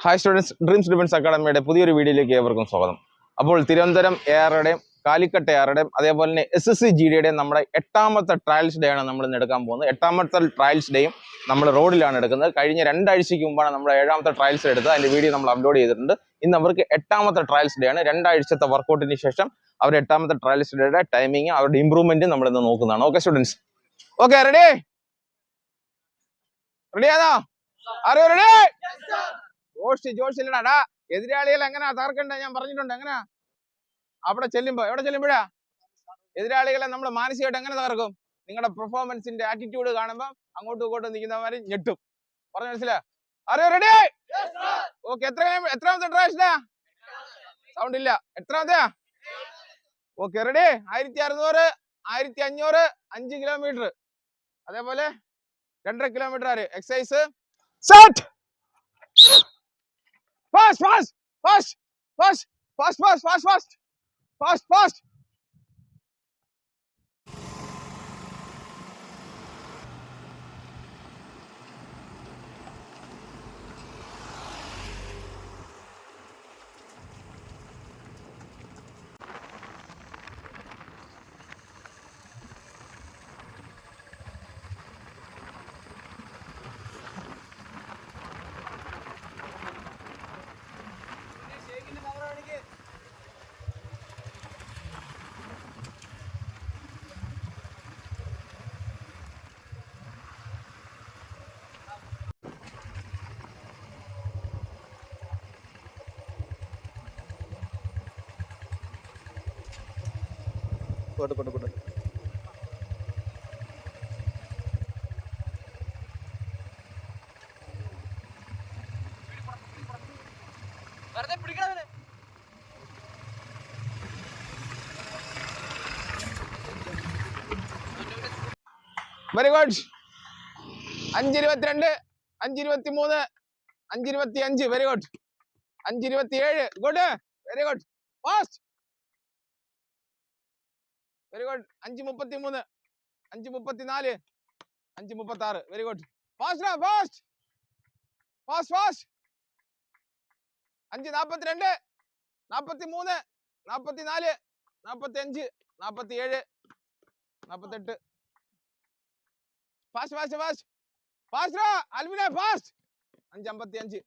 Hi students, dreams defence അക്കാഡമിയുടെ പുതിയൊരു വീഡിയോയിലേക്ക് ഏവർക്കും സ്വാഗതം. അപ്പോൾ തിരുവനന്തപുരം എആറുടെയും കാലിക്കട്ട് എആറുടെയും അതേപോലെ തന്നെ SSC GDയുടെയും നമ്മുടെ 8ാമത്തെ ട്രയൽസ് ഡേ ആണ് നമ്മൾ ഇന്ന് എടുക്കാൻ പോകുന്നത്. 8ാമത്തെ ട്രയൽസ് ഡേയും നമ്മൾ റോഡിലാണ് എടുക്കുന്നത്. കഴിഞ്ഞ 2 ആഴ്ചയ്ക്ക് മുമ്പാണ് നമ്മൾ 7ാമത്തെ ട്രയൽസ് എടുത്തത്. അതിന്റെ വീഡിയോ നമ്മൾ അപ്ലോഡ് ചെയ്തിട്ടുണ്ട്. ഇന്ന് അവർക്ക് 8ാമത്തെ ട്രയൽസ് ഡേ ആണ്. 2 ആഴ്ചത്തെ വർക്കൗട്ടിന് ശേഷം അവർ 8ാമത്തെ ട്രയൽസ് ഡേയുടെ ടൈമിങ്, അവരുടെ ഇംപ്രൂവ്മെന്റ് നമ്മൾ ഇന്ന് നോക്കുന്നതാണ്. Okay students, okay ready? റെഡിയാണോ? ആരോ റെഡി? ജോഷില്ലടാ. എതിരാളികൾ എങ്ങനെയാ തകർക്കണ്ടേ ഞാൻ പറഞ്ഞിട്ടുണ്ട്. എങ്ങനെയാ അവിടെ ചെല്ലുമ്പോ, എവിടെ ചെല്ലുമ്പോഴാ എതിരാളികളെ നമ്മൾ മാനസികമായിട്ട് എങ്ങനെ തകർക്കും? നിങ്ങളുടെ പെർഫോമൻസിന്റെ ആറ്റിറ്റ്യൂഡ് കാണുമ്പോൾ അങ്ങോട്ടും ഇങ്ങോട്ടും നിൽക്കുന്നവര് ഞെട്ടും. പറഞ്ഞു മനസ്സിലാ? ആരോ റെഡി? ഓക്കെ. എത്രാമത്തെ ട്രയൽസിലാ? സൗണ്ട് ഇല്ല. എത്രാമത്തെയാ? Okay ready? 1600, 1500, 5 കിലോമീറ്റർ, അതേപോലെ 2.5 കിലോമീറ്റർ ആര് exercise. Set. Fast, fast, fast, fast, fast, fast, fast, fast, fast, fast. Put. Very good. 5:22, 5:23, 5:25. Very good. 5:27. Good. Very good. Fast. Very good. 5:33, 5:34, 5:36. Very good. Fast now, fast. Fast, fast. 5:42, 43, 44, 45, 47, 48. Fast, fast, fast. Fast now, Alvina, fast. 5:55.